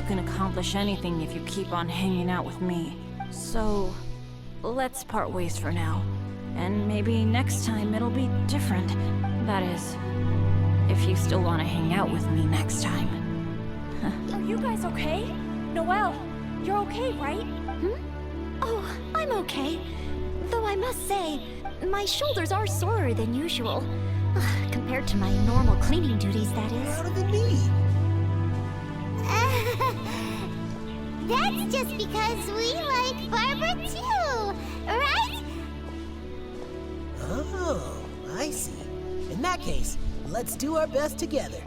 you can accomplish anything if you keep on hanging out with me. So, let's part ways for now. And maybe next time it'll be different. That is, if you still want to hang out with me next time. Are you guys okay? Noelle, you're okay, right? Oh, I'm okay. Though I must say, my shoulders are sorer than usual. Compared to my normal cleaning duties, that is. Louder than me. That's just because we like Barbara too, right? Oh, I see. In that case, let's do our best together.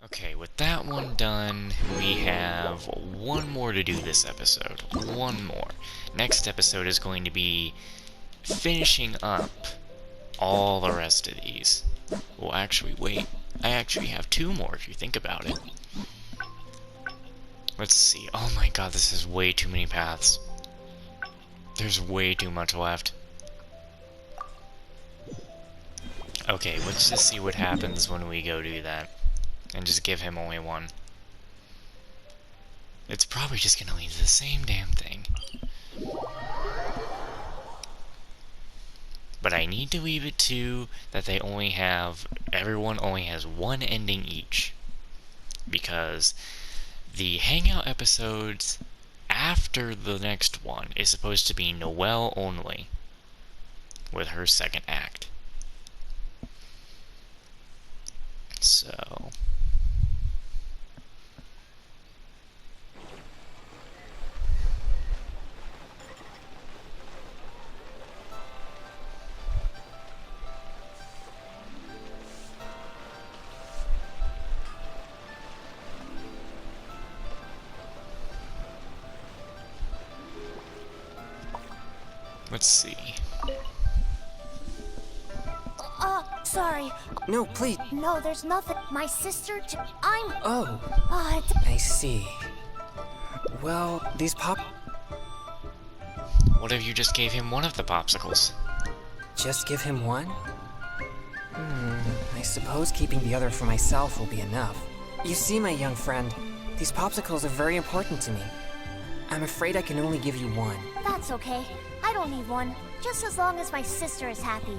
Okay, with that one done, we have one more to do this episode. One more. Next episode is going to be finishing up all the rest of these. Well, actually, wait. I actually have two more if you think about it. Let's see. Oh my god, this is way too many paths. There's way too much left. Okay, let's just see what happens when we go do that. And just give him only one. It's probably just gonna lead to the same damn thing. But I need to leave it to that they only have... everyone only has one ending each. Because the Hangout episodes after the next one is supposed to be Noelle only. With her second act. So... let's see. Sorry. No, please. No, there's nothing. My sister, I'm... Oh, I see. Well, these What if you just gave him one of the popsicles? Just give him one? I suppose keeping the other for myself will be enough. You see, my young friend, these popsicles are very important to me. I'm afraid I can only give you one. That's okay. I don't need one. Just as long as my sister is happy.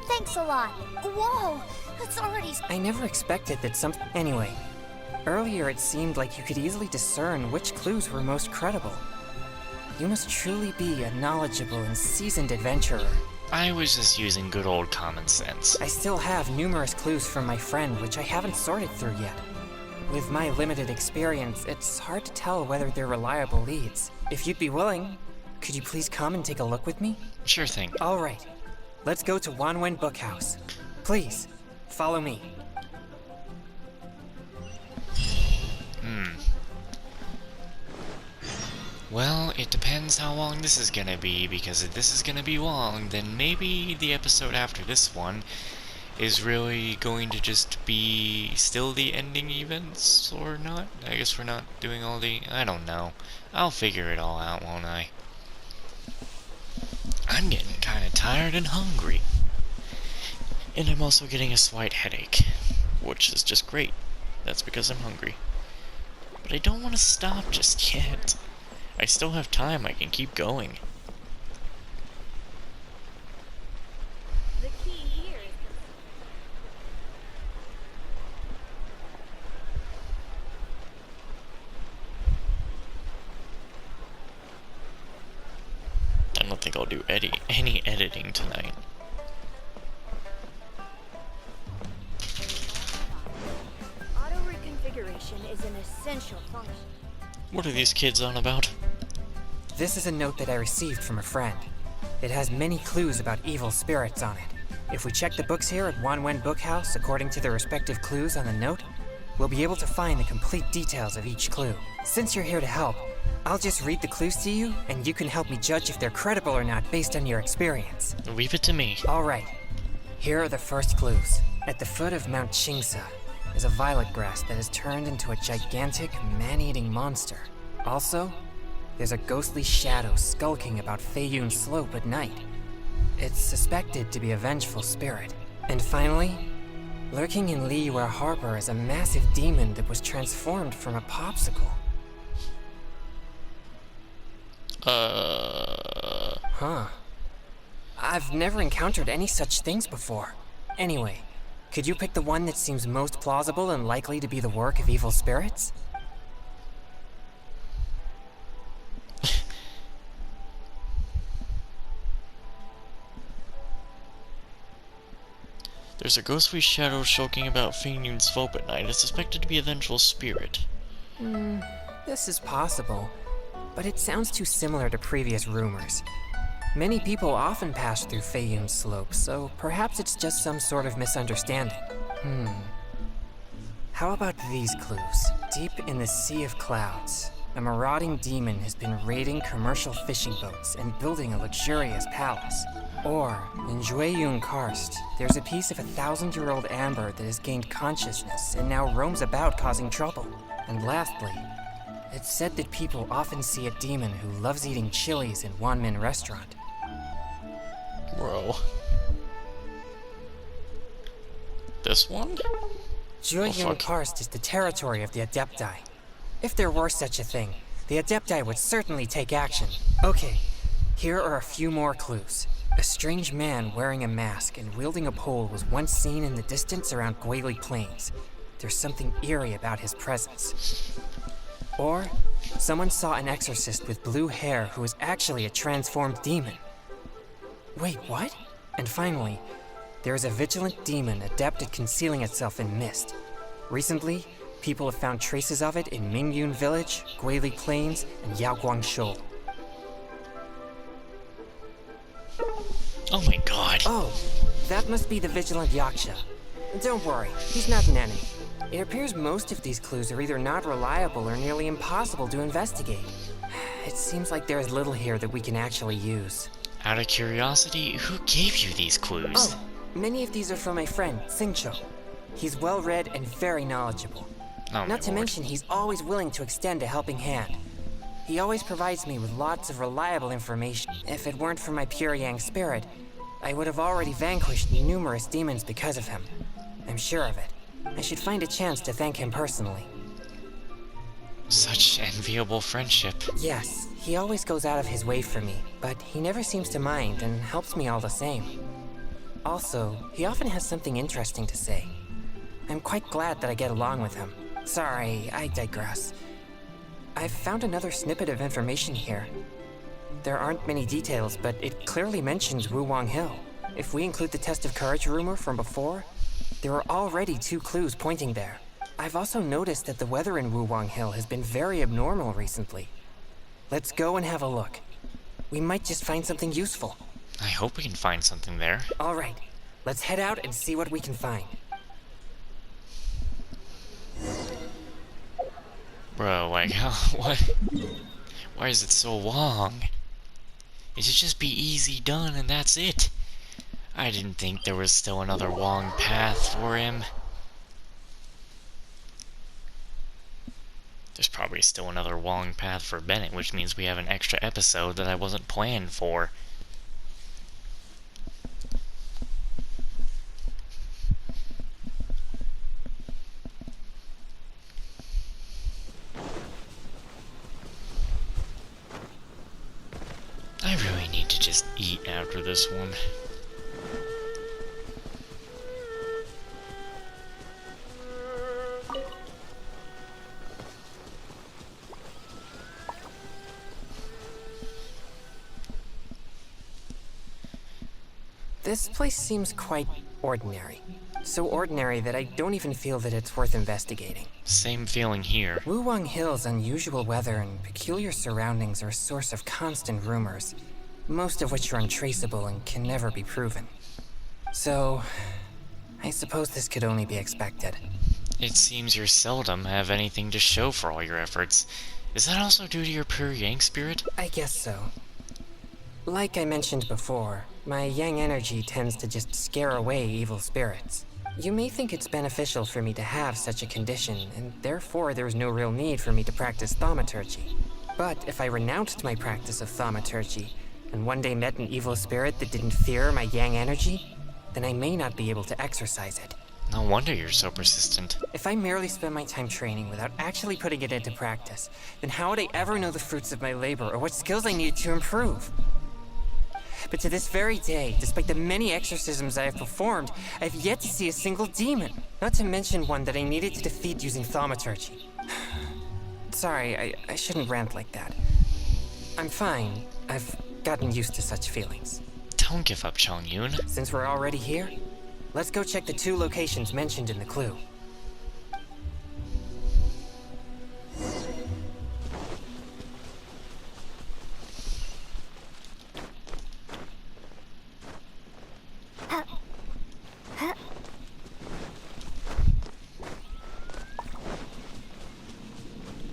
Thanks a lot. Whoa! That's already... I never expected that Anyway, earlier it seemed like you could easily discern which clues were most credible. You must truly be a knowledgeable and seasoned adventurer. I was just using good old common sense. I still have numerous clues from my friend which I haven't sorted through yet. With my limited experience, it's hard to tell whether they're reliable leads. If you'd be willing, could you please come and take a look with me? Sure thing. Alright, let's go to Wanwen Bookhouse. Please, follow me. Well, it depends how long this is gonna be, because if this is gonna be long, then maybe the episode after this one is really going to just be still the ending events, or not? I guess we're not doing all the... I don't know. I'll figure it all out, won't I? I'm getting kinda tired and hungry. And I'm also getting a slight headache, which is just great. That's because I'm hungry. But I don't want to stop just yet. I still have time, I can keep going. The key here is... I don't think I'll do any editing tonight. Auto reconfiguration is an essential function. What are these kids on about? This is a note that I received from a friend. It has many clues about evil spirits on it. If we check the books here at Wanwen Bookhouse according to the respective clues on the note, we'll be able to find the complete details of each clue. Since you're here to help, I'll just read the clues to you, and you can help me judge if they're credible or not based on your experience. Leave it to me. Alright, here are the first clues. At the foot of Mount Chingsa is a violet grass that has turned into a gigantic, man-eating monster. Also, there's a ghostly shadow skulking about Feiyun Slope at night. It's suspected to be a vengeful spirit. And finally, lurking in Liyue Harbor is a massive demon that was transformed from a popsicle. Huh. I've never encountered any such things before. Anyway, could you pick the one that seems most plausible and likely to be the work of evil spirits? There's a ghostly shadow skulking about Feiyun Slope at night. It's suspected to be a vengeful spirit. This is possible, but it sounds too similar to previous rumors. Many people often pass through Feiyun Slope, so perhaps it's just some sort of misunderstanding. How about these clues? Deep in the Sea of Clouds, a marauding demon has been raiding commercial fishing boats and building a luxurious palace. Or, in Jueyun Karst, there's a piece of 1,000-year-old amber that has gained consciousness and now roams about causing trouble. And lastly, it's said that people often see a demon who loves eating chilies in Wanmin Restaurant. Bro. This one? Jueyun Karst is the territory of the Adepti. If there were such a thing, the Adepti would certainly take action. Okay, here are a few more clues. A strange man wearing a mask and wielding a pole was once seen in the distance around Guili Plains. There's something eerie about his presence. Or, someone saw an exorcist with blue hair who was actually a transformed demon. Wait, what? And finally, there is a vigilant demon adept at concealing itself in mist. Recently, people have found traces of it in Mingyun Village, Guili Plains, and Yaoguang Shoal. Oh my god. Oh, that must be the vigilant Yaksha. Don't worry, he's not an enemy. It appears most of these clues are either not reliable or nearly impossible to investigate. It seems like there is little here that we can actually use. Out of curiosity, who gave you these clues? Oh, many of these are from my friend, Xingqiu. He's well-read and very knowledgeable. Oh, Not to mention, he's always willing to extend a helping hand. He always provides me with lots of reliable information. If it weren't for my pure Yang spirit, I would have already vanquished numerous demons because of him. I'm sure of it. I should find a chance to thank him personally. Such enviable friendship. Yes, he always goes out of his way for me, but he never seems to mind and helps me all the same. Also, he often has something interesting to say. I'm quite glad that I get along with him. Sorry, I digress. I've found another snippet of information here. There aren't many details, but it clearly mentions Wuwang Hill. If we include the test of courage rumor from before, there are already 2 clues pointing there. I've also noticed that the weather in Wuwang Hill has been very abnormal recently. Let's go and have a look. We might just find something useful. I hope we can find something there. All right, let's head out and see what we can find. Bro, like, how, what? Why is it so long? It should just be easy done and that's it. I didn't think there was still another long path for him. There's probably still another long path for Bennett, which means we have an extra episode that I wasn't planned for. I really need to just eat after this one. This place seems quite ordinary. So ordinary that I don't even feel that it's worth investigating. Same feeling here. Wuwang Hill's unusual weather and peculiar surroundings are a source of constant rumors, most of which are untraceable and can never be proven. So, I suppose this could only be expected. It seems you seldom have anything to show for all your efforts. Is that also due to your pure Yang spirit? I guess so. Like I mentioned before, my Yang energy tends to just scare away evil spirits. You may think it's beneficial for me to have such a condition, and therefore there's no real need for me to practice thaumaturgy. But if I renounced my practice of thaumaturgy, and one day met an evil spirit that didn't fear my Yang energy, then I may not be able to exercise it. No wonder you're so persistent. If I merely spend my time training without actually putting it into practice, then how would I ever know the fruits of my labor or what skills I needed to improve? But to this very day, despite the many exorcisms I have performed, I have yet to see a single demon, not to mention one that I needed to defeat using thaumaturgy. Sorry, I shouldn't rant like that. I'm fine. I've gotten used to such feelings. Don't give up, Chongyun. Since we're already here, let's go check the 2 locations mentioned in the clue.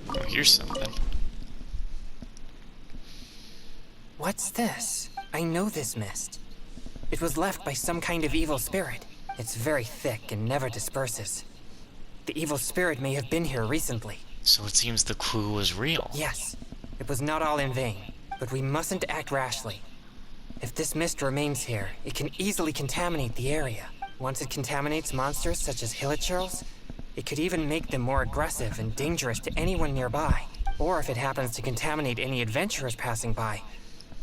Oh, here's something. What's this? I know this mist. It was left by some kind of evil spirit. It's very thick and never disperses. The evil spirit may have been here recently. So it seems the clue was real. Yes, it was not all in vain, but we mustn't act rashly. If this mist remains here, it can easily contaminate the area. Once it contaminates monsters such as hilichurls, it could even make them more aggressive and dangerous to anyone nearby. Or if it happens to contaminate any adventurers passing by,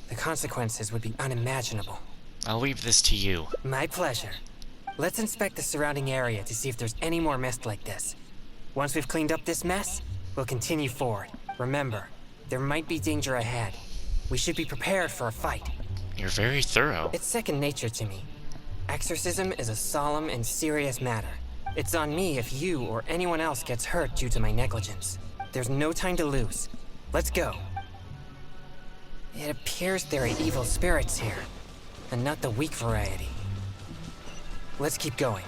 the consequences would be unimaginable. I'll leave this to you. My pleasure. Let's inspect the surrounding area to see if there's any more mist like this. Once we've cleaned up this mess, we'll continue forward. Remember, there might be danger ahead. We should be prepared for a fight. You're very thorough. It's second nature to me. Exorcism is a solemn and serious matter. It's on me if you or anyone else gets hurt due to my negligence. There's no time to lose. Let's go. It appears there are evil spirits here, and not the weak variety. Let's keep going.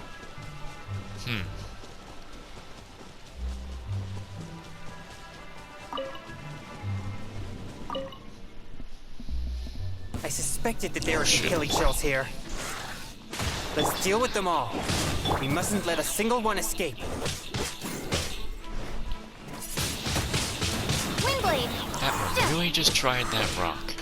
I suspected that there were some hilichurls here. Let's deal with them all. We mustn't let a single one escape. Windblade! That one really just tried that rock.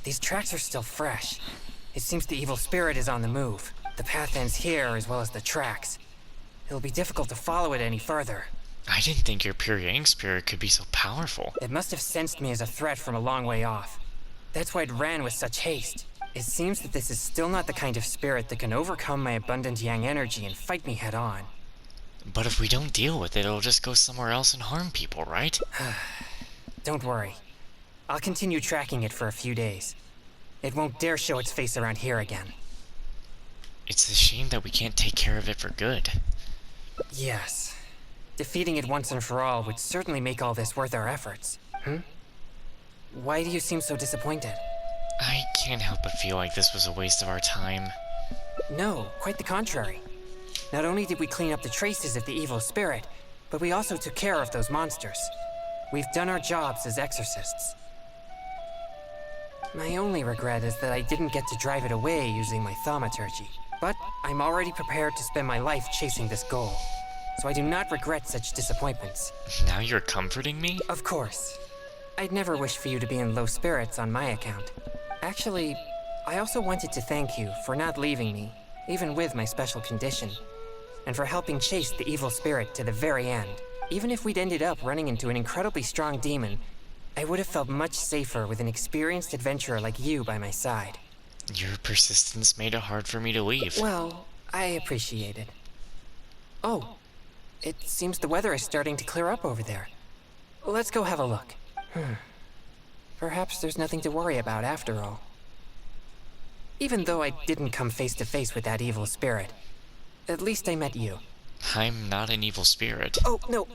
These tracks are still fresh. It seems the evil spirit is on the move. The path ends here as well as the tracks. It'll be difficult to follow it any further. I didn't think your pure Yang spirit could be so powerful. It must have sensed me as a threat from a long way off. That's why it ran with such haste. It seems that this is still not the kind of spirit that can overcome my abundant Yang energy and fight me head on. But if we don't deal with it, it'll just go somewhere else and harm people, right? Don't worry. I'll continue tracking it for a few days. It won't dare show its face around here again. It's a shame that we can't take care of it for good. Yes. Defeating it once and for all would certainly make all this worth our efforts. Why do you seem so disappointed? I can't help but feel like this was a waste of our time. No, quite the contrary. Not only did we clean up the traces of the evil spirit, but we also took care of those monsters. We've done our jobs as exorcists. My only regret is that I didn't get to drive it away using my thaumaturgy. But I'm already prepared to spend my life chasing this goal. So I do not regret such disappointments. Now you're comforting me? Of course. I'd never wish for you to be in low spirits on my account. Actually, I also wanted to thank you for not leaving me, even with my special condition, and for helping chase the evil spirit to the very end. Even if we'd ended up running into an incredibly strong demon, I would have felt much safer with an experienced adventurer like you by my side. Your persistence made it hard for me to leave. Well, I appreciate it. Oh, It seems the weather is starting to clear up over there. Let's go have a look. Perhaps there's nothing to worry about after all. Even though I didn't come face to face with that evil spirit, at least I met you. I'm not an evil spirit. Oh, no,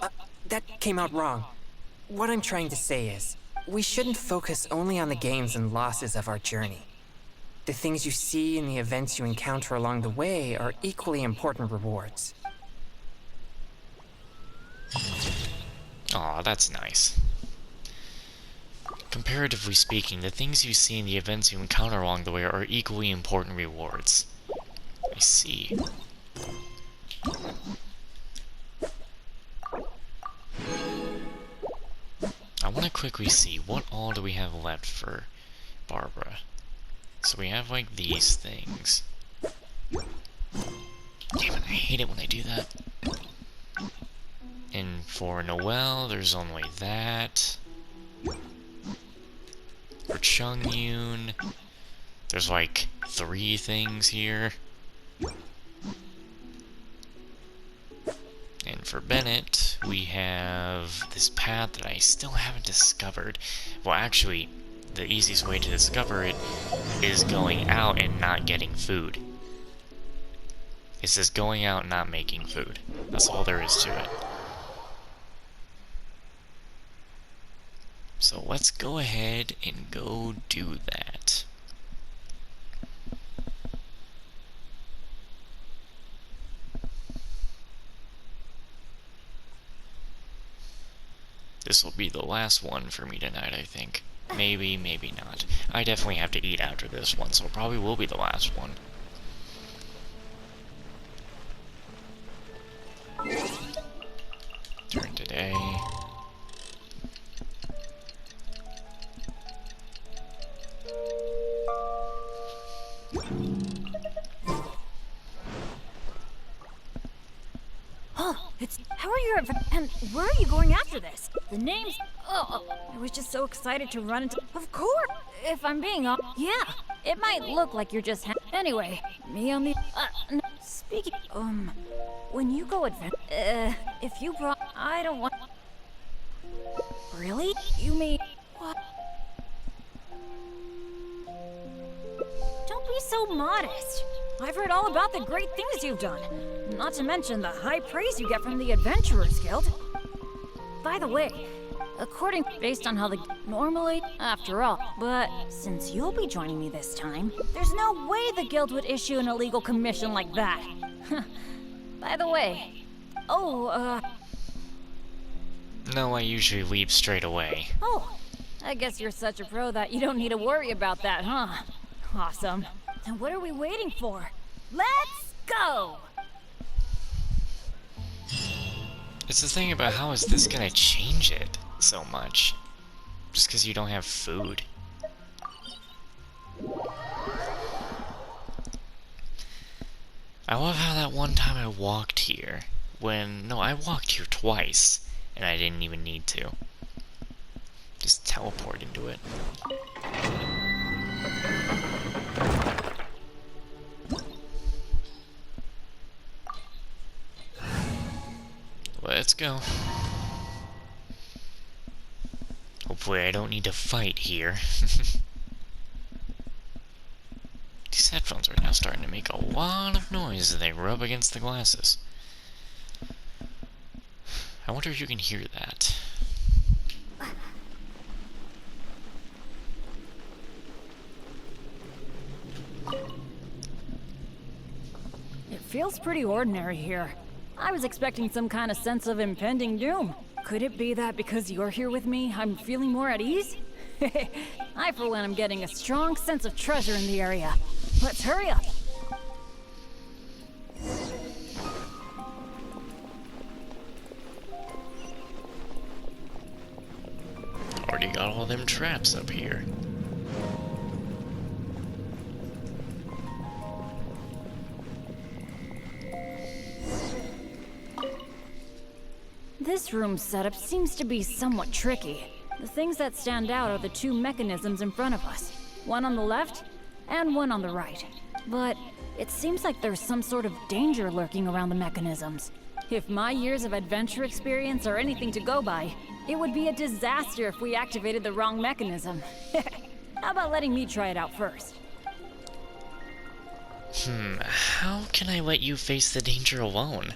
that came out wrong. What I'm trying to say is, we shouldn't focus only on the gains and losses of our journey. The things you see and the events you encounter along the way are equally important rewards. Aw, that's nice. Comparatively speaking, the things you see and the events you encounter along the way are equally important rewards. I see. I want to quickly see, what all do we have left for Barbara? So we have, like, these things. Damn it, I hate it when I do that. And for Noelle, there's only that. For Chung-Yoon, there's like 3 things here. And for Bennett, we have this path that I still haven't discovered. Well, actually, the easiest way to discover it is going out and not getting food. It says going out and not making food. That's all there is to it. So let's go ahead and go do that. This will be the last one for me tonight, I think. Maybe, maybe not. I definitely have to eat after this one, so it probably will be the last one. Turn today. How are you? And where are you going after this? The names. Oh, I was just so excited to run into. Of course. If I'm being honest, yeah. It might look like you're just. Anyway, me on the. No. Speaking. When you go if you brought, I don't want. Really? You mean what? Don't be so modest. I've heard all about the great things you've done. Not to mention the high praise you get from the Adventurers Guild. By the way, based on how normally, after all, but since you'll be joining me this time, there's no way the guild would issue an illegal commission like that. By the way, No, I usually leave straight away. Oh, I guess you're such a pro that you don't need to worry about that, huh? Awesome. Then what are we waiting for? Let's go! It's the thing about how is this gonna change it so much? Just because you don't have food. I love how that one time I walked here, no, I walked here twice, and I didn't even need to. Just teleport into it. Let's go. Hopefully I don't need to fight here. These headphones are now starting to make a lot of noise as they rub against the glasses. I wonder if you can hear that. It feels pretty ordinary here. I was expecting some kind of sense of impending doom. Could it be that because you're here with me, I'm feeling more at ease? I, for one, am getting a strong sense of treasure in the area. Let's hurry up. Already got all them traps up here. This room's setup seems to be somewhat tricky. The things that stand out are the 2 mechanisms in front of us. One on the left, and one on the right. But it seems like there's some sort of danger lurking around the mechanisms. If my years of adventure experience are anything to go by, it would be a disaster if we activated the wrong mechanism. How about letting me try it out first? How can I let you face the danger alone?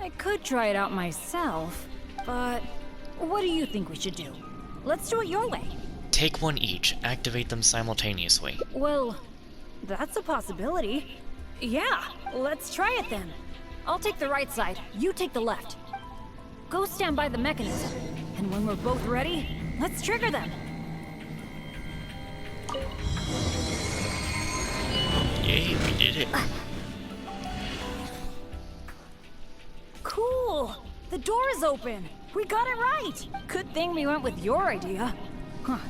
I could try it out myself, but what do you think we should do? Let's do it your way. Take one each, activate them simultaneously. Well, that's a possibility. Yeah, let's try it then. I'll take the right side, you take the left. Go stand by the mechanism, and when we're both ready, let's trigger them. Yay, we did it. Cool! The door is open! We got it right! Good thing we went with your idea.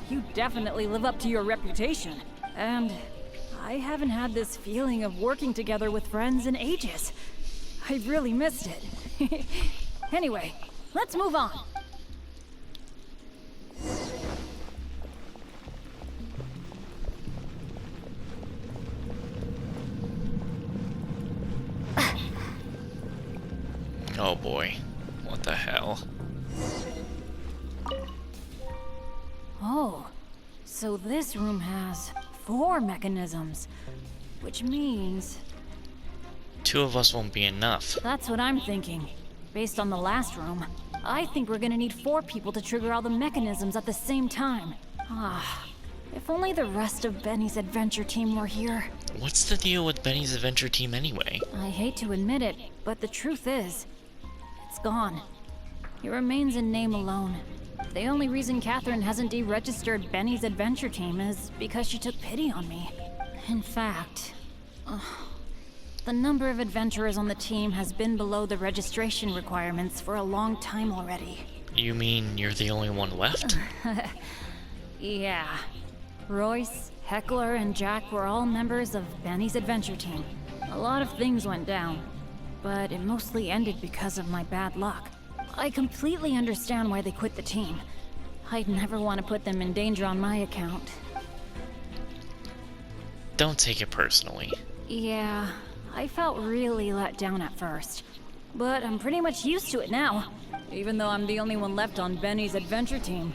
You definitely live up to your reputation. And I haven't had this feeling of working together with friends in ages. I really missed it. Anyway, let's move on. Oh boy. What the hell? Oh, so this room has 4 mechanisms, which means... 2 of us won't be enough. That's what I'm thinking. Based on the last room, I think we're gonna need 4 people to trigger all the mechanisms at the same time. If only the rest of Benny's adventure team were here. What's the deal with Benny's adventure team anyway? I hate to admit it, but the truth is, it's gone. It remains in name alone. The only reason Catherine hasn't deregistered Benny's adventure team is because she took pity on me. In fact, the number of adventurers on the team has been below the registration requirements for a long time already. You mean you're the only one left? Yeah. Royce, Heckler, and Jack were all members of Benny's adventure team. A lot of things went down, but it mostly ended because of my bad luck. I completely understand why they quit the team. I'd never want to put them in danger on my account. Don't take it personally. Yeah, I felt really let down at first. But I'm pretty much used to it now, even though I'm the only one left on Benny's adventure team.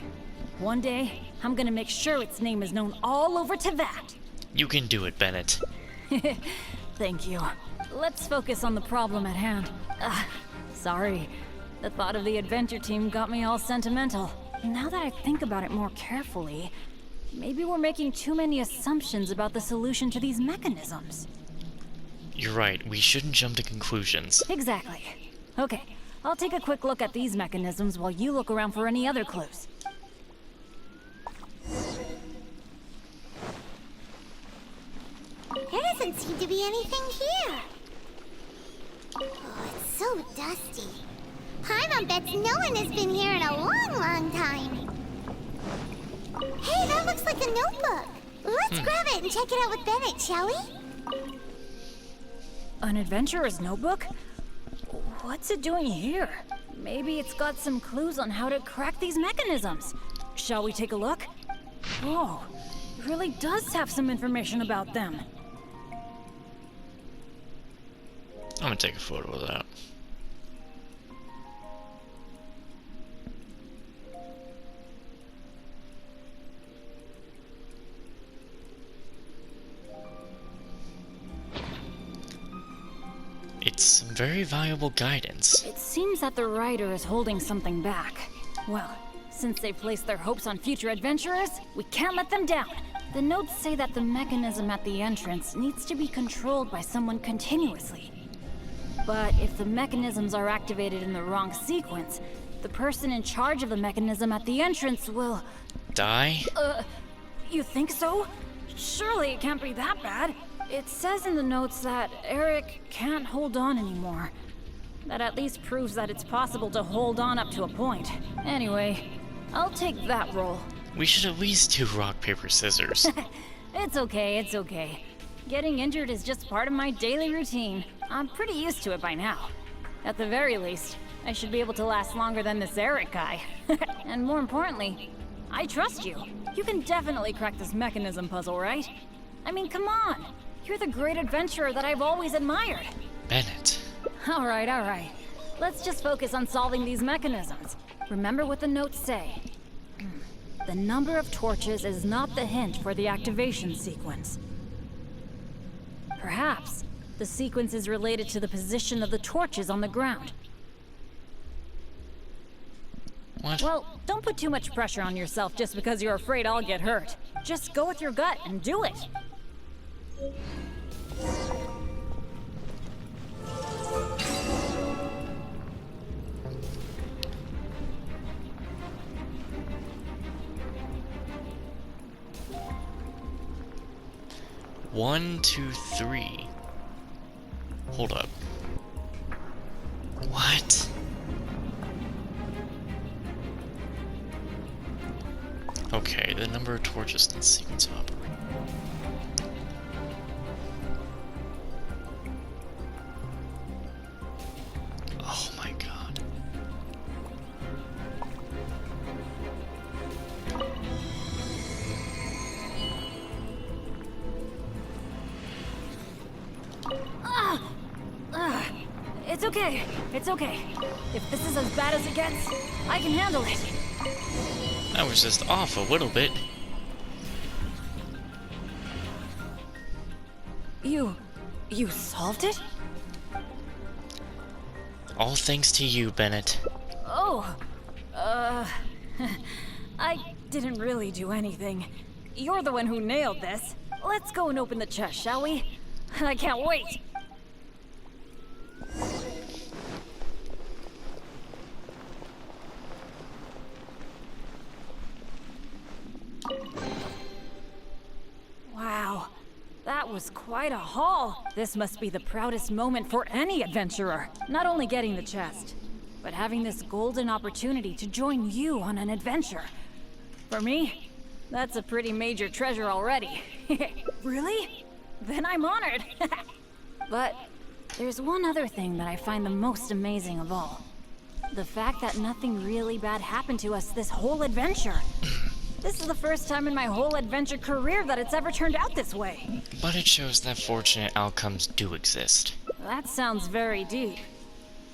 One day, I'm gonna make sure its name is known all over Teyvat. You can do it, Bennett. Thank you. Let's focus on the problem at hand. Sorry. The thought of the adventure team got me all sentimental. Now that I think about it more carefully, maybe we're making too many assumptions about the solution to these mechanisms. You're right, we shouldn't jump to conclusions. Exactly. Okay, I'll take a quick look at these mechanisms while you look around for any other clues. There doesn't seem to be anything here. Oh, it's so dusty. Paimon bets no one has been here in a long, long time. Hey, that looks like a notebook. Let's grab it and check it out with Bennett, shall we? An adventurer's notebook? What's it doing here? Maybe it's got some clues on how to crack these mechanisms. Shall we take a look? Whoa, it really does have some information about them. I'm gonna take a photo of that. It's some very valuable guidance. It seems that the writer is holding something back. Well, since they placed their hopes on future adventurers, we can't let them down. The notes say that the mechanism at the entrance needs to be controlled by someone continuously. But if the mechanisms are activated in the wrong sequence, the person in charge of the mechanism at the entrance will... Die? You think so? Surely it can't be that bad. It says in the notes that Eric can't hold on anymore. That at least proves that it's possible to hold on up to a point. Anyway, I'll take that role. We should at least do rock, paper, scissors. It's okay. Getting injured is just part of my daily routine. I'm pretty used to it by now. At the very least, I should be able to last longer than this Eric guy. And more importantly, I trust you. You can definitely crack this mechanism puzzle, right? I mean, come on. You're the great adventurer that I've always admired. Bennett. Alright, alright. Let's just focus on solving these mechanisms. Remember what the notes say. The number of torches is not the hint for the activation sequence. Perhaps the sequence is related to the position of the torches on the ground. What? Well, don't put too much pressure on yourself just because you're afraid I'll get hurt. Just go with your gut and do it. One, two, three. Hold up. What? Okay, the number of torches in the sequence operate. Oh my god. It's okay. It's okay. If this is as bad as it gets, I can handle it. I was just off a little bit. You solved it? All thanks to you, Bennett. Oh, I didn't really do anything. You're the one who nailed this. Let's go and open the chest, shall we? I can't wait. Wow, that was quite a haul. This must be the proudest moment for any adventurer. Not only getting the chest, but having this golden opportunity to join you on an adventure. For me, that's a pretty major treasure already. Really? Then I'm honored. But there's one other thing that I find the most amazing of all. The fact that nothing really bad happened to us this whole adventure. This is the first time in my whole adventure career that it's ever turned out this way. But it shows that fortunate outcomes do exist. That sounds very deep.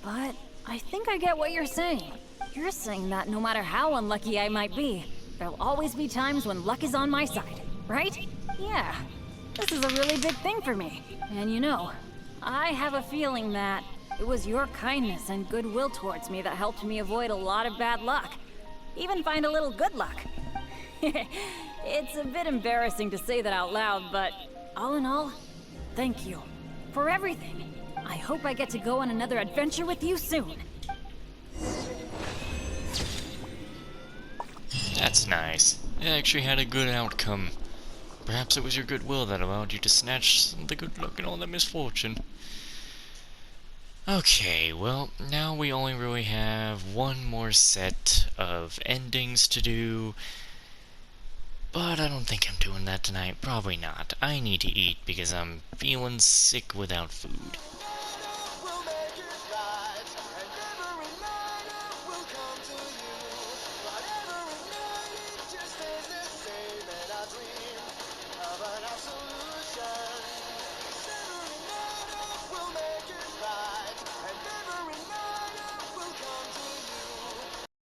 But I think I get what you're saying. You're saying that no matter how unlucky I might be, there'll always be times when luck is on my side, right? Yeah. This is a really big thing for me. And you know, I have a feeling that it was your kindness and goodwill towards me that helped me avoid a lot of bad luck. Even find a little good luck. It's a bit embarrassing to say that out loud, but all in all, thank you for everything. I hope I get to go on another adventure with you soon. That's nice. It actually had a good outcome. Perhaps it was your goodwill that allowed you to snatch the good luck and all the misfortune. Okay, well, now we only really have one more set of endings to do. But I don't think I'm doing that tonight. Probably not. I need to eat because I'm feeling sick without food.